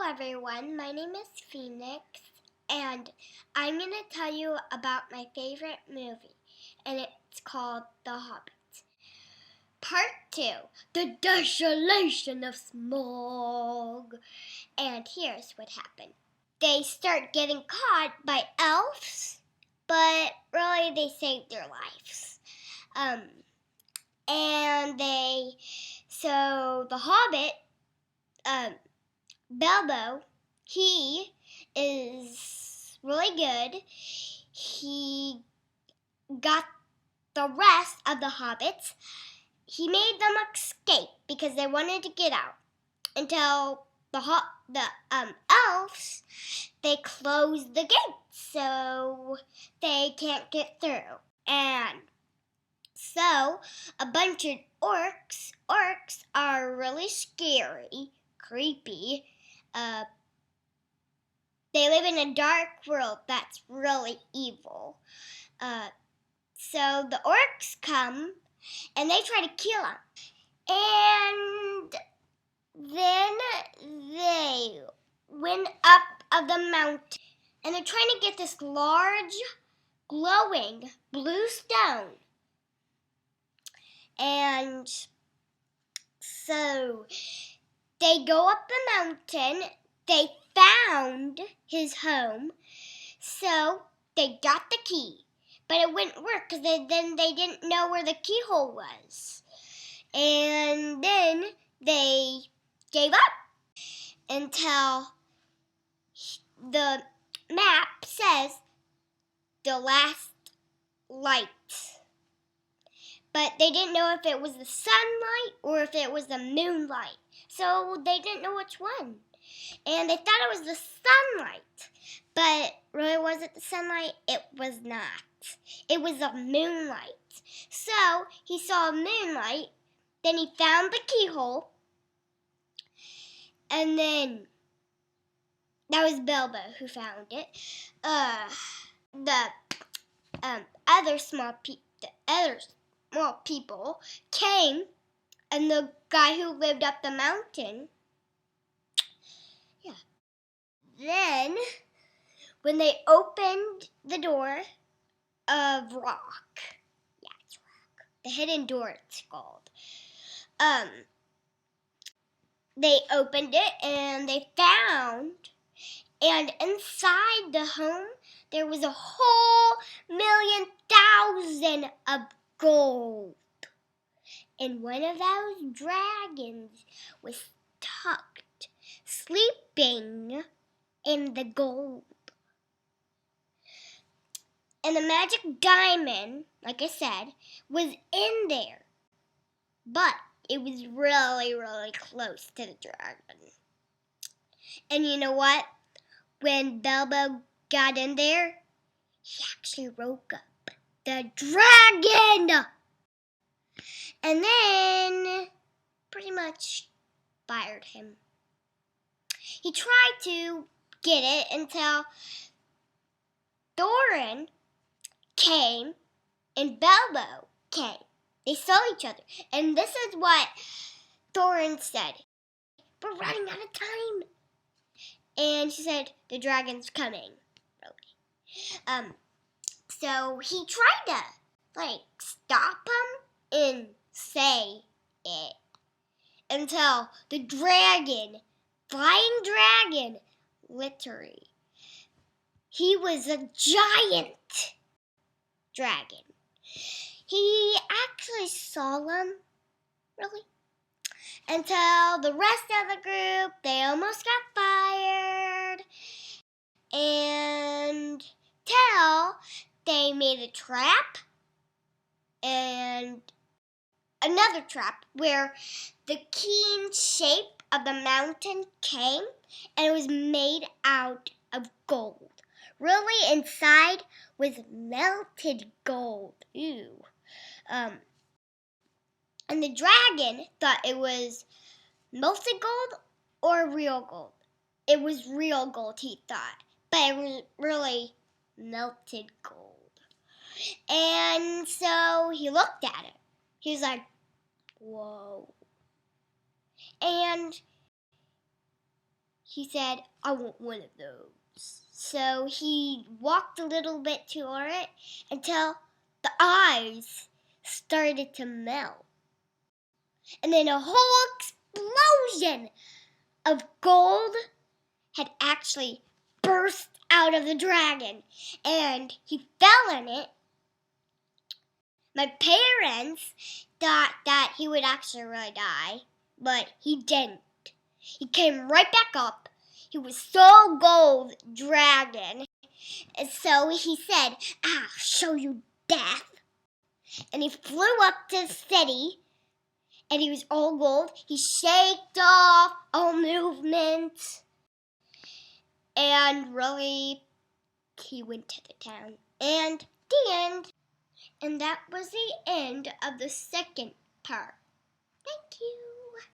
everyone, my name is Phoenix, and I'm going to tell you about my favorite movie, and it's called The Hobbit. Part 2, The Desolation of Smaug. And here's what happened. They start getting caught by elves, but really they saved their lives. So the Hobbit, Bilbo, he is really good. He got the rest of the hobbits. He made them escape because they wanted to get out until the elves, they closed the gates so they can't get through. And so a bunch of orcs are really scary, creepy. They live in a dark world that's really evil. So the orcs come and they try to kill him. And then they went up of the mountain and they're trying to get this large, glowing blue stone. And so they go up the mountain. They found his home, so they got the key. But it wouldn't work because they didn't know where the keyhole was. And then they gave up until the map says the last light. But they didn't know if it was the sunlight or if it was the moonlight. So they didn't know which one. And they thought it was the sunlight. But really, was it the sunlight? It was not. It was the moonlight. So he saw a moonlight. Then he found the keyhole. And then that was Bilbo who found it. The other small people came, and the guy who lived up the mountain. Yeah. Then, when they opened the door of rock, it's rock. The hidden door, it's called. They opened it and they found, and inside the home there was a whole 1,000,000 of gold. And one of those dragons was tucked, sleeping in the gold. And the magic diamond, like I said, was in there. But it was really, really close to the dragon. And you know what? When Bilbo got in there, he actually woke up the dragon! And then pretty much fired him. He tried to get it until Thorin came and Bilbo came. They saw each other. And this is what Thorin said. We're running out of time. And she said, the dragon's coming. Really. So he tried to, stop him and say it. Until the dragon, flying dragon, literally, he was a giant dragon. He actually saw him, really, until the rest of the group, they almost got fired, and till they made a trap, and another trap where the keen shape of the mountain came, and it was made out of gold. Really, inside was melted gold. Ew. And the dragon thought it was melted gold or real gold. It was real gold, he thought, but it was really melted gold. And so he looked at it. He was like, whoa. And he said, I want one of those. So he walked a little bit toward it until the eyes started to melt. And then a whole explosion of gold had actually burst out of the dragon. And he fell in it. My parents thought that he would actually really die, but he didn't. He came right back up. He was so gold dragon. And so he said, I'll show you death. And he flew up to the city. And he was all gold. He shaked off all movement. And really, he went to the town. And the end. And that was the end of the second part. Thank you.